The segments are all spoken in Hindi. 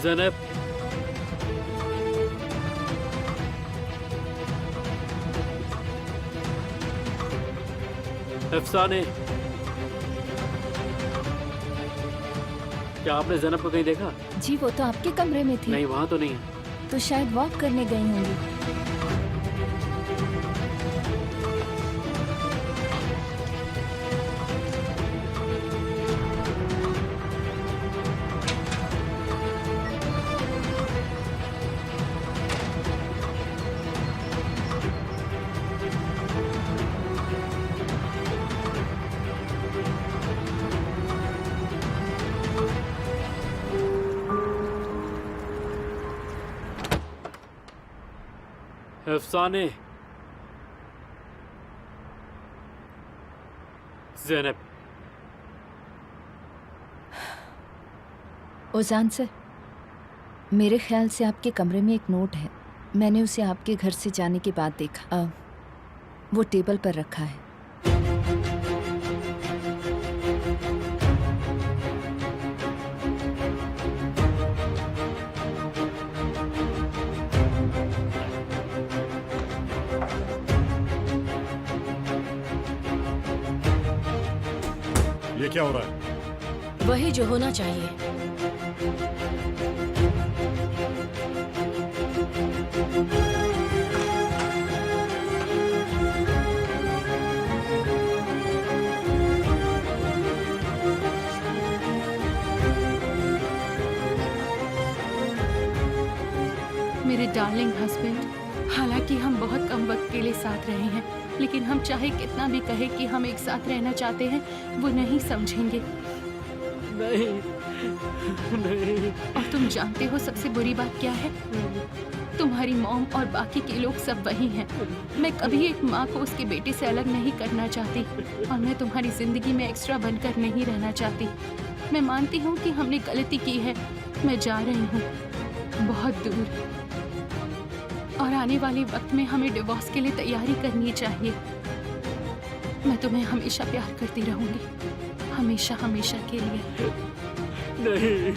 ज़ैनब, अफसाने, क्या आपने ज़ैनब को कहीं देखा? जी वो तो आपके कमरे में थी। नहीं, वहाँ तो नहीं है। तो शायद वॉक करने गई होंगी। अफसाने, ज़ैनब, ओजान सर, मेरे ख्याल से आपके कमरे में एक नोट है। मैंने उसे आपके घर से जाने के बाद देखा। वो टेबल पर रखा है। ये क्या हो रहा है? वही जो होना चाहिए। मेरे डार्लिंग हस्बैंड, हालांकि हम बहुत कम वक्त के लिए साथ रहे हैं, लेकिन हम चाहे कितना भी कहे कि हम एक साथ रहना चाहते हैं, वो नहीं समझेंगे। नहीं, नहीं। और तुम जानते हो सबसे बुरी बात क्या है? तुम्हारी मॉम और बाकी के लोग सब वही हैं। मैं कभी एक माँ को उसके बेटे से अलग नहीं करना चाहती, और मैं तुम्हारी जिंदगी में एक्स्ट्रा बनकर नहीं रहना चाहती। मैं मानती हूँ कि हमने गलती की है। मैं जा रही हूँ बहुत दूर, और आने वाले वक्त में हमें डिवोर्स के लिए तैयारी करनी चाहिए। मैं तुम्हें हमेशा प्यार करती रहूंगी, हमेशा हमेशा के लिए। नहीं।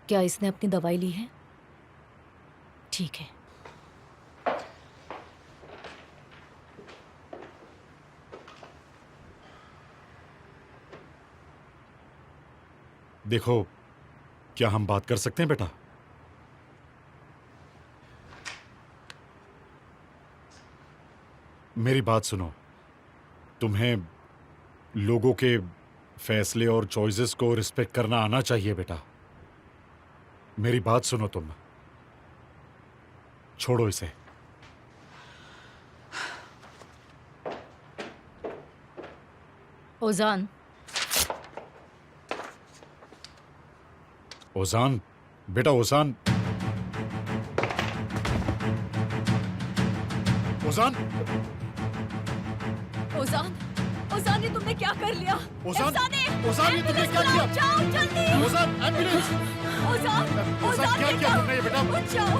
क्या इसने अपनी दवाई ली है? ठीक है। देखो, क्या हम बात कर सकते हैं बेटा? मेरी बात सुनो। तुम्हें लोगों के फैसले और चॉइसेस को रिस्पेक्ट करना आना चाहिए बेटा। मेरी बात सुनो तुम। छोड़ो इसे। ओजान, ओजान, बेटा ओजान। ओजान, ओजान, ओजान ये तुमने क्या कर लिया? ओजान, अफसाने, ओजान ये तुमने क्या किया? जाओ जल्दी। ओजान, एम्बुलेंस! ओजान, ओजान क्या किया तुमने ये बेटा? उठ जाओ।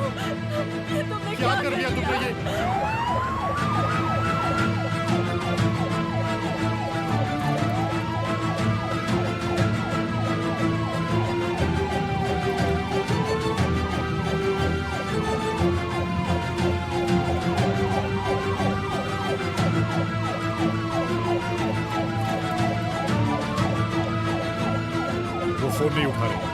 ये तुमने क्या कर लिया तुमने ये? वो फोन नहीं उठा रहे।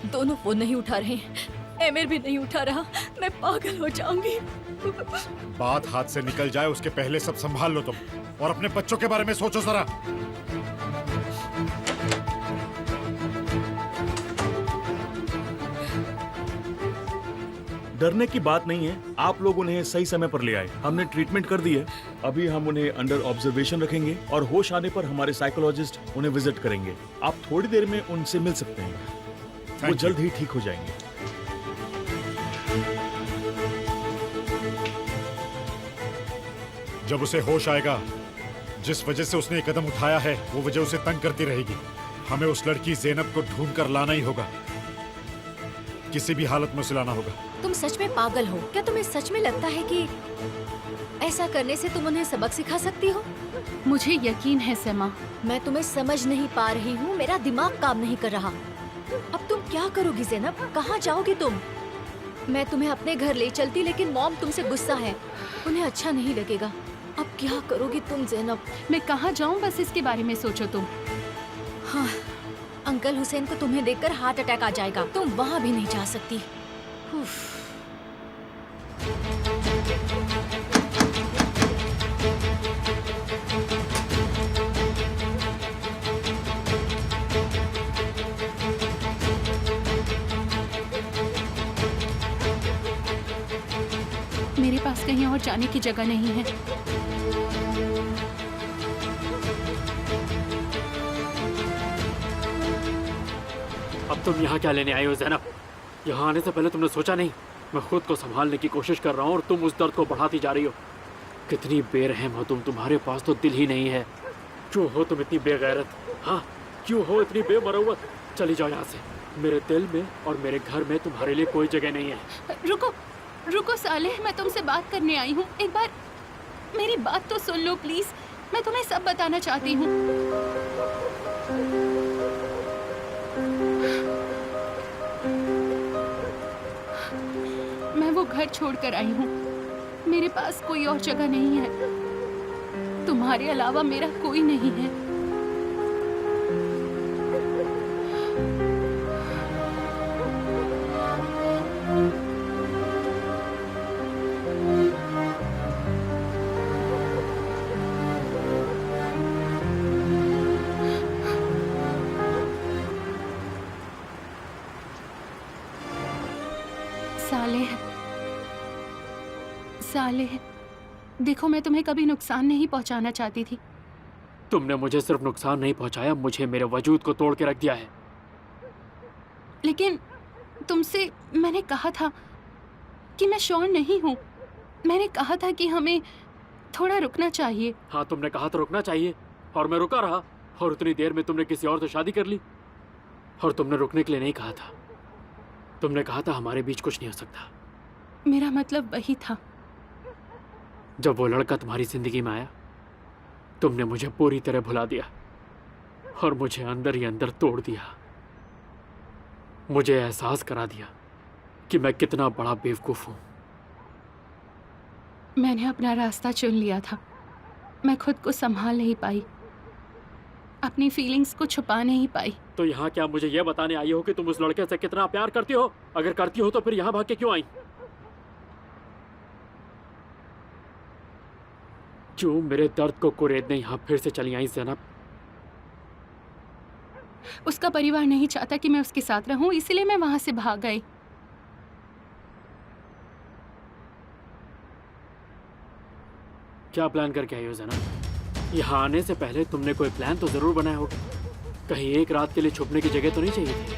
दोनों फोन नहीं उठा रहे हैं। एमिर भी नहीं उठा रहा। मैं पागल हो जाऊंगी। बात हाथ से निकल जाए उसके पहले सब संभाल लो तुम, और अपने बच्चों के बारे में सोचो जरा। डरने की बात नहीं है, आप लोग उन्हें सही समय पर ले आए। हमने ट्रीटमेंट कर दी है। अभी हम उन्हें अंडर ऑब्जर्वेशन रखेंगे और होश आने पर हमारे साइकोलॉजिस्ट उन्हें विजिट करेंगे। आप थोड़ी देर में उनसे मिल सकते हैं, वो Thank you. जल्द ही ठीक हो जाएंगे। जब उसे होश आएगा, जिस वजह से उसने ये कदम उठाया है वो वजह उसे तंग करती रहेगी। हमें उस लड़की ज़ैनब को ढूंढ कर लाना ही होगा, किसी भी हालत में उसे लाना होगा। तुम सच में पागल हो क्या? तुम्हें सच में लगता है कि ऐसा करने से तुम उन्हें सबक सिखा सकती हो? मुझे यकीन है समा। मैं तुम्हें समझ नहीं पा रही हूँ, मेरा दिमाग काम नहीं कर रहा। अब तुम क्या करोगी ज़ैनब? कहाँ जाओगी तुम? मैं तुम्हें अपने घर ले चलती, लेकिन मॉम तुमसे गुस्सा है, उन्हें अच्छा नहीं लगेगा। अब क्या करोगी तुम ज़ैनब? मैं कहाँ जाऊँ, बस इसके बारे में सोचो तुम। हाँ, अंकल हुसैन को तुम्हें देखकर हार्ट अटैक आ जाएगा। तुम वहाँ भी नहीं जा सकती। उफ। मेरे पास कहीं और जाने की जगह नहीं है। अब तुम यहाँ क्या लेने आई हो ज़ैनब? यहाँ आने से पहले तुमने सोचा नहीं? मैं खुद को संभालने की कोशिश कर रहा हूँ और तुम उस दर्द को बढ़ाती जा रही हो। कितनी बेरहम हो तुम, तुम्हारे पास तो दिल ही नहीं है। क्यों हो तुम इतनी बेगैरत? हाँ, क्यों हो इतनी बेमरौवत? चली जाओ यहाँ से। मेरे दिल में और मेरे घर में तुम्हारे लिए कोई जगह नहीं है। रुको रुको सालेह, मैं तुमसे बात करने आई हूँ। एक बार मेरी बात तो सुन लो प्लीज। मैं तुम्हें सब बताना चाहती हूँ। मैं वो घर छोड़कर आई हूँ। मेरे पास कोई और जगह नहीं है। तुम्हारे अलावा मेरा कोई नहीं है। सालेह, सालेह, देखो मैं तुम्हें कभी नुकसान नहीं पहुंचाना चाहती थी। तुमने मुझे सिर्फ नुकसान नहीं पहुंचाया, मुझे मेरे वजूद को तोड़ के रख दिया है। लेकिन तुमसे मैंने कहा था कि मैं श्योर नहीं हूँ। मैंने कहा था कि हमें थोड़ा रुकना चाहिए। हाँ, तुमने कहा तो रुकना चाहिए और मैं रुका रहा, और उतनी देर में तुमने किसी और से शादी कर ली। और तुमने रुकने के लिए नहीं कहा था, तुमने कहा था हमारे बीच कुछ नहीं हो सकता। मेरा मतलब वही था। जब वो लड़का तुम्हारी जिंदगी में आया, तुमने मुझे पूरी तरह भुला दिया और मुझे अंदर ही अंदर तोड़ दिया। मुझे एहसास करा दिया कि मैं कितना बड़ा बेवकूफ हूं। मैंने अपना रास्ता चुन लिया था। मैं खुद को संभाल नहीं पाई, अपनी फीलिंग्स को छुपा नहीं पाई। तो यहाँ क्या मुझे यह बताने आई हो कि तुम उस लड़के से कितना प्यार करती हो? अगर करती हो तो फिर यहाँ भाग के क्यों आई? क्यों मेरे दर्द को कुरेदने यहाँ फिर से चली आई ज़ैनब? उसका परिवार नहीं चाहता कि मैं उसके साथ रहूं, इसलिए मैं वहां से भाग गई। क्या प्लान करके आई हो ज़ैनब? यहाँ आने से पहले तुमने कोई प्लान तो जरूर बनाया होगा। कहीं एक रात के लिए छुपने की जगह तो नहीं चाहिए थी?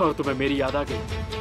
और तुम्हें मेरी याद आ गई।